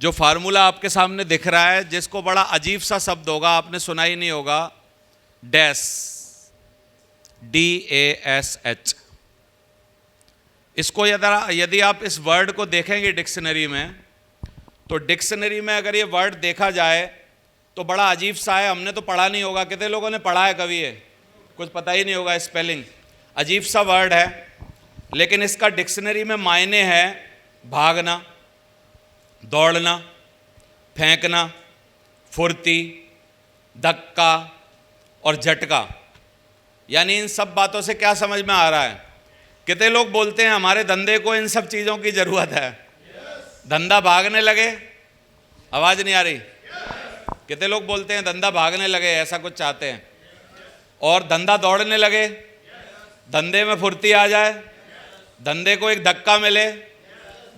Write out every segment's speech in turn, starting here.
जो फार्मूला आपके सामने दिख रहा है, जिसको बड़ा अजीब सा शब्द होगा, आपने सुना ही नहीं होगा, डैश, DASH। इसको यदि आप इस वर्ड को देखेंगे डिक्शनरी में, तो डिक्शनरी में अगर ये वर्ड देखा जाए तो बड़ा अजीब सा है। हमने तो पढ़ा नहीं होगा, कितने लोगों ने पढ़ा है कभी? ये कुछ पता ही नहीं होगा, स्पेलिंग अजीब सा वर्ड है। लेकिन इसका डिक्शनरी में मायने है भागना, दौड़ना, फेंकना, फुर्ती, धक्का और झटका। यानी इन सब बातों से क्या समझ में आ रहा है? कितने लोग बोलते हैं हमारे धंधे को इन सब चीज़ों की ज़रूरत है? धंधा भागने लगे, आवाज़ नहीं आ रही? कितने लोग बोलते हैं धंधा भागने लगे, ऐसा कुछ चाहते हैं? और धंधा दौड़ने लगे, धंधे में फुर्ती आ जाए, धंधे को एक धक्का मिले,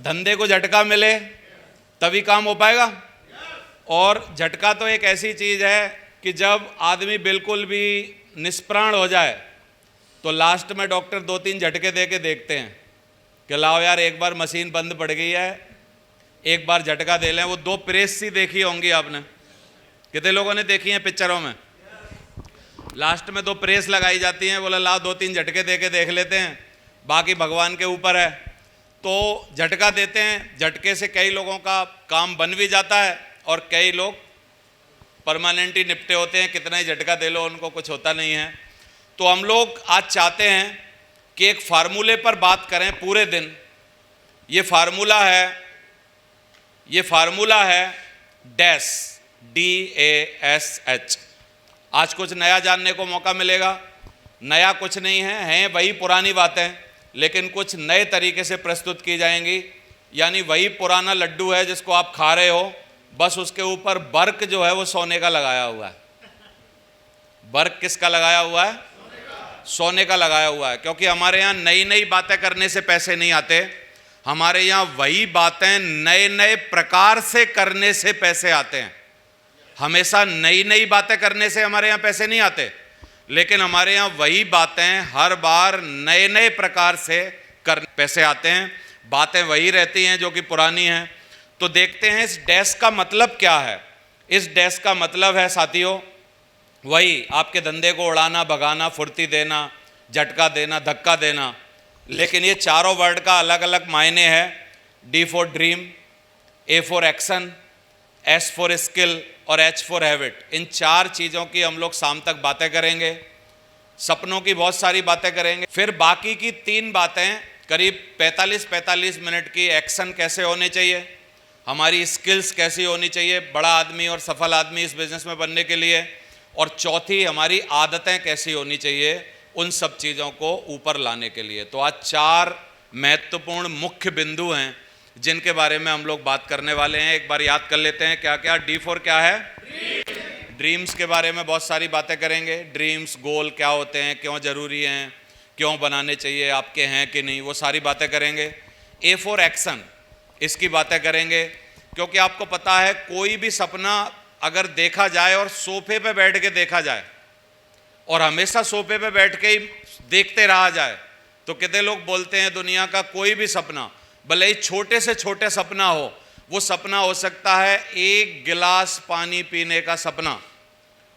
धंधे को झटका मिले, तभी काम हो पाएगा। और झटका तो एक ऐसी चीज़ है कि जब आदमी बिल्कुल भी निष्प्राण हो जाए तो लास्ट में डॉक्टर 2-3 झटके दे के देखते हैं कि लाओ यार, एक बार मशीन बंद पड़ गई है, एक बार झटका दे लें। वो 2 प्रेस सी देखी होंगी आपने, कितने लोगों ने देखी हैं पिक्चरों में? लास्ट में 2 प्रेस लगाई जाती हैं, बोला लाओ 2-3 झटके दे के देख लेते हैं, बाकी भगवान के ऊपर है। तो झटका देते हैं, झटके से कई लोगों का काम बन भी जाता है और कई लोग परमानेंट ही निपटे होते हैं, कितना ही झटका दे लो उनको कुछ होता नहीं है। तो हम लोग आज चाहते हैं कि एक फार्मूले पर बात करें पूरे दिन। ये फार्मूला है डैश, DASH। आज कुछ नया जानने को मौका मिलेगा। नया कुछ नहीं है, हैं वही पुरानी बातें, लेकिन कुछ नए तरीके से प्रस्तुत की जाएंगी। यानी वही पुराना लड्डू है जिसको आप खा रहे हो, बस उसके ऊपर बर्क जो है वो सोने का लगाया हुआ है। बर्क किसका लगाया हुआ है? सोने का लगाया हुआ है। क्योंकि हमारे यहाँ नई नई बातें करने से पैसे नहीं आते, हमारे यहाँ वही बातें नए नए प्रकार से करने से पैसे आते हैं। हमेशा नई नई बातें करने से हमारे यहाँ पैसे नहीं आते, लेकिन हमारे यहाँ वही बातें हर बार नए नए प्रकार से कर पैसे आते हैं। बातें वही रहती हैं जो कि पुरानी हैं। तो देखते हैं इस डैश का मतलब क्या है। इस डैश का मतलब है साथियों, वही आपके धंधे को उड़ाना, भगाना, फुर्ती देना, झटका देना, धक्का देना। लेकिन ये चारों वर्ड का अलग अलग मायने हैं। D for dream, A for action, S for skill और H फॉर हैबिट। इन 4 चीज़ों की हम लोग शाम तक बातें करेंगे। सपनों की बहुत सारी बातें करेंगे। फिर बाकी की 3 बातें करीब 45 मिनट की, एक्शन कैसे होने चाहिए, हमारी स्किल्स कैसी होनी चाहिए बड़ा आदमी और सफल आदमी इस बिज़नेस में बनने के लिए, और चौथी हमारी आदतें कैसी होनी चाहिए उन सब चीज़ों को ऊपर लाने के लिए। तो आज 4 महत्वपूर्ण मुख्य बिंदु हैं जिनके बारे में हम लोग बात करने वाले हैं। एक बार याद कर लेते हैं क्या क्या। D फॉर क्या है? ड्रीम्स के बारे में बहुत सारी बातें करेंगे। ड्रीम्स, गोल क्या होते हैं, क्यों ज़रूरी हैं, क्यों बनाने चाहिए, आपके हैं कि नहीं, वो सारी बातें करेंगे। A फॉर एक्शन, इसकी बातें करेंगे। क्योंकि आपको पता है कोई भी सपना अगर देखा जाए और सोफे पे बैठ के देखा जाए और हमेशा सोफे पे बैठ के ही देखते रहा जाए, तो कितने लोग बोलते हैं दुनिया का कोई भी सपना, भले ही छोटे से छोटे सपना हो, वो सपना हो सकता है 1 गिलास पानी पीने का सपना,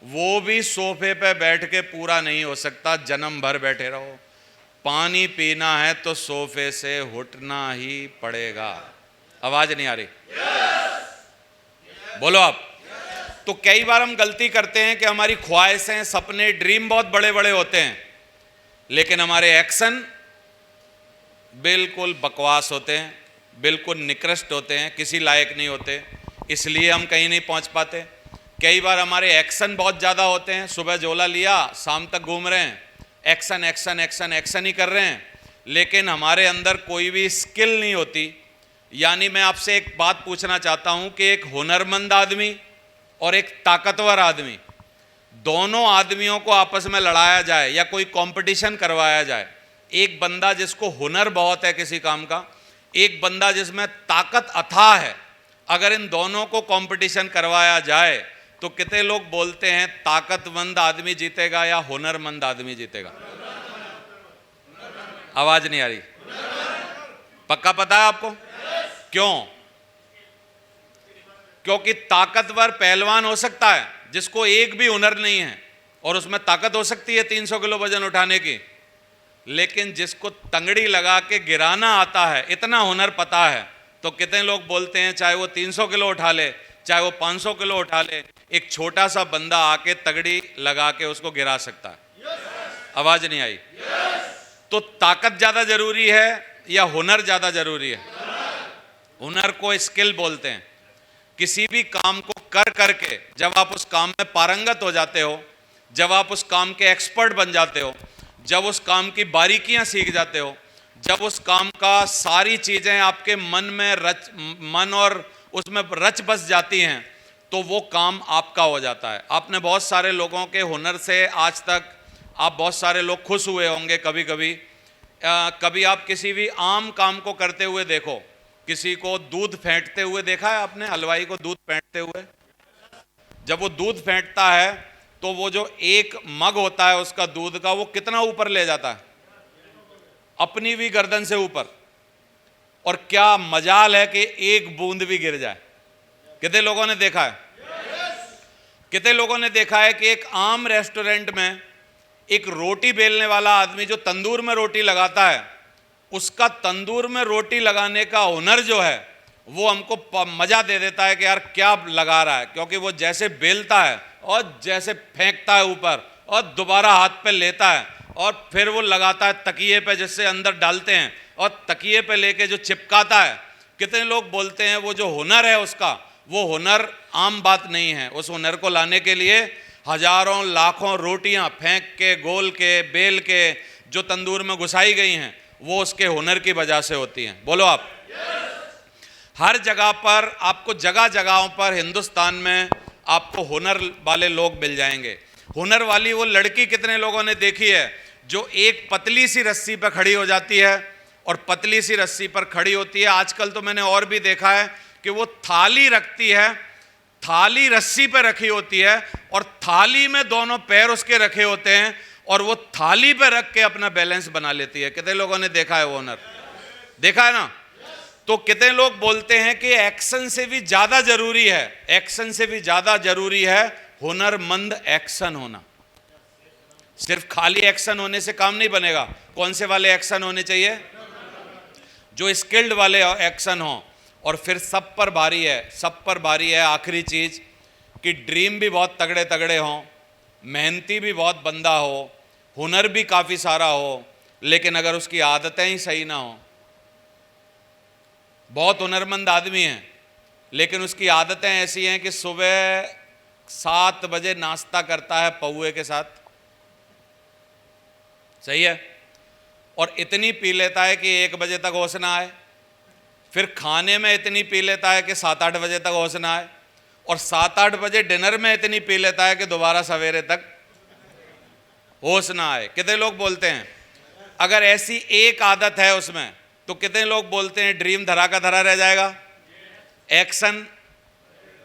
वो भी सोफे पे बैठ के पूरा नहीं हो सकता। जन्म भर बैठे रहो, पानी पीना है तो सोफे से उठना ही पड़ेगा। आवाज नहीं आ रही? बोलो आप। तो कई बार हम गलती करते हैं कि हमारी ख्वाहिशें, सपने, ड्रीम बहुत बड़े बड़े होते हैं, लेकिन हमारे एक्शन बिल्कुल बकवास होते हैं, बिल्कुल निकृष्ट होते हैं, किसी लायक नहीं होते, इसलिए हम कहीं नहीं पहुंच पाते। कई बार हमारे एक्शन बहुत ज़्यादा होते हैं, सुबह झोला लिया, शाम तक घूम रहे हैं, एक्शन एक्शन एक्शन एक्शन ही कर रहे हैं, लेकिन हमारे अंदर कोई भी स्किल नहीं होती। यानी मैं आपसे एक बात पूछना चाहता हूं कि एक हुनरमंद आदमी और एक ताकतवर आदमी, दोनों आदमियों को आपस में लड़ाया जाए या कोई कंपटीशन करवाया जाए, एक बंदा जिसको हुनर बहुत है किसी काम का, एक बंदा जिसमें ताकत अथाह है, अगर इन दोनों को कंपटीशन करवाया जाए तो कितने लोग बोलते हैं ताकतमंद आदमी जीतेगा या हुनरमंद आदमी जीतेगा? आवाज नहीं आ रही? पक्का पता है आपको? क्यों? क्योंकि ताकतवर पहलवान हो सकता है जिसको एक भी हुनर नहीं है और उसमें ताकत हो सकती है 300 किलो वजन उठाने की, लेकिन जिसको तंगड़ी लगा के गिराना आता है, इतना हुनर पता है, तो कितने लोग बोलते हैं चाहे वो 300 किलो उठा ले, चाहे वो 500 किलो उठा ले, एक छोटा सा बंदा आके तगड़ी लगा के उसको गिरा सकता है। आवाज नहीं आई। तो ताकत ज्यादा जरूरी है या हुनर ज्यादा जरूरी है? हुनर को स्किल बोलते हैं। किसी भी काम को कर करके जब आप उस काम में पारंगत हो जाते हो, जब आप उस काम के एक्सपर्ट बन जाते हो, जब उस काम की बारीकियां सीख जाते हो, जब उस काम का सारी चीजें आपके मन और उसमें रच बस जाती हैं, तो वो काम आपका हो जाता है। आपने बहुत सारे लोगों के हुनर से आज तक आप बहुत सारे लोग खुश हुए होंगे। कभी कभी कभी आप किसी भी आम काम को करते हुए देखो, किसी को दूध फेंटते हुए देखा है आपने? हलवाई को दूध फेंटते हुए, जब वो दूध फेंटता है तो वो जो एक मग होता है उसका दूध का, वो कितना ऊपर ले जाता है? अपनी भी गर्दन से ऊपर। और क्या मजाल है कि एक बूंद भी गिर जाए। कितने लोगों ने देखा है? कितने लोगों ने देखा है कि एक आम रेस्टोरेंट में एक रोटी बेलने वाला आदमी जो तंदूर में रोटी लगाता है, उसका तंदूर में रोटी लगाने का हुनर जो है वो हमको मजा दे देता है कि यार क्या लगा रहा है, क्योंकि वो जैसे बेलता है और जैसे फेंकता है ऊपर और दोबारा हाथ पे लेता है और फिर वो लगाता है तकिए पे, जिससे अंदर डालते हैं और तकिए पे लेके जो चिपकाता है। कितने लोग बोलते हैं वो जो हुनर है उसका, वो हुनर आम बात नहीं है। उस हुनर को लाने के लिए हजारों लाखों रोटियां फेंक के, गोल के, बेल के जो तंदूर में घुसाई गई हैं, वो उसके हुनर की वजह से होती हैं। बोलो आप। हर जगह पर आपको, जगह जगहों पर हिंदुस्तान में आपको हुनर वाले लोग मिल जाएंगे। हुनर वाली वो लड़की कितने लोगों ने देखी है जो एक पतली सी रस्सी पर खड़ी हो जाती है और पतली सी रस्सी पर खड़ी होती है। आजकल तो मैंने और भी देखा है कि वो थाली रखती है, थाली रस्सी पे रखी होती है और थाली में दोनों पैर उसके रखे होते हैं और वो थाली पे रख के अपना बैलेंस बना लेती है। कितने लोगों ने देखा है वो हुनर? देखा है ना? तो कितने लोग बोलते हैं कि एक्शन से भी ज्यादा जरूरी है, एक्शन से भी ज्यादा जरूरी है हुनरमंद एक्शन होना। सिर्फ खाली एक्शन होने से काम नहीं बनेगा। कौन से वाले एक्शन होने चाहिए? जो स्किल्ड वाले एक्शन हो। और फिर सब पर भारी है, सब पर भारी है आखिरी चीज कि ड्रीम भी बहुत तगड़े तगड़े हों, मेहनती भी बहुत बंदा हो, हुनर भी काफी सारा हो, लेकिन अगर उसकी आदतें ही सही ना हो। बहुत हुनरमंद आदमी है लेकिन उसकी आदतें ऐसी हैं कि सुबह 7 बजे नाश्ता करता है पौए के साथ, सही है, और इतनी पी लेता है कि 1 बजे तक होश ना आए। फिर खाने में इतनी पी लेता है कि 7-8 बजे तक होश ना आए, और 7-8 बजे डिनर में इतनी पी लेता है कि दोबारा सवेरे तक होश ना आए। कितने लोग बोलते हैं अगर ऐसी एक आदत है उसमें, तो कितने लोग बोलते हैं ड्रीम धरा का धरा रह जाएगा, एक्शन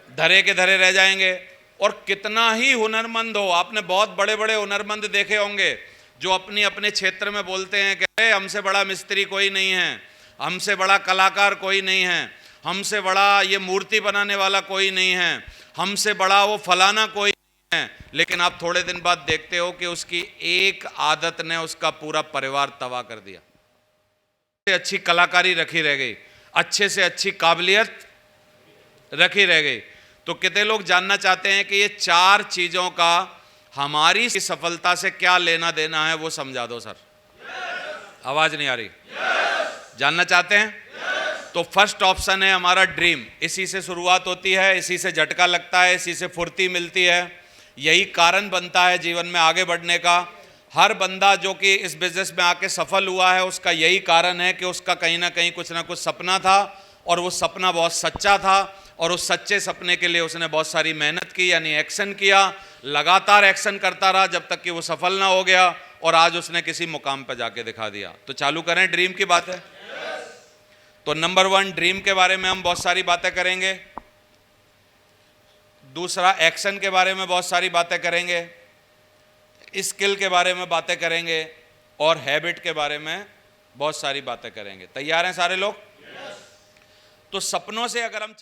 धरे के धरे रह जाएंगे। और कितना ही हुनरमंद हो, आपने बहुत बड़े बड़े हुनरमंद देखे होंगे जो अपनी अपने क्षेत्र में बोलते हैं कि हमसे बड़ा मिस्त्री कोई नहीं है, हमसे बड़ा कलाकार कोई नहीं है, हमसे बड़ा ये मूर्ति बनाने वाला कोई नहीं है, हमसे बड़ा वो फलाना कोई नहीं है। लेकिन आप थोड़े दिन बाद देखते हो कि उसकी एक आदत ने उसका पूरा परिवार तबाह कर दिया। अच्छी कलाकारी रखी रह गई, अच्छे से अच्छी काबिलियत रखी रह गई। तो कितने लोग जानना चाहते हैं कि ये 4 चीजों का हमारी सफलता से क्या लेना देना है, वो समझा दो सर। आवाज नहीं आ रही? जानना चाहते हैं? तो फर्स्ट ऑप्शन है हमारा ड्रीम। इसी से शुरुआत होती है, इसी से झटका लगता है, इसी से फुर्ती मिलती है, यही कारण बनता है जीवन में आगे बढ़ने का। हर बंदा जो कि इस बिजनेस में आके सफल हुआ है, उसका यही कारण है कि उसका कहीं ना कहीं कुछ ना कुछ सपना था और वो सपना बहुत सच्चा था और उस सच्चे सपने के लिए उसने बहुत सारी मेहनत की, यानी एक्शन किया, लगातार एक्शन करता रहा जब तक कि वो सफल ना हो गया और आज उसने किसी मुकाम पर जाके दिखा दिया। तो चालू करें, ड्रीम की बात है। तो नंबर 1 ड्रीम के बारे में हम बहुत सारी बातें करेंगे। दूसरा एक्शन के बारे में बहुत सारी बातें करेंगे, स्किल के बारे में बातें करेंगे और हैबिट के बारे में बहुत सारी बातें करेंगे। तैयार हैं सारे लोग? तो सपनों से अगर हम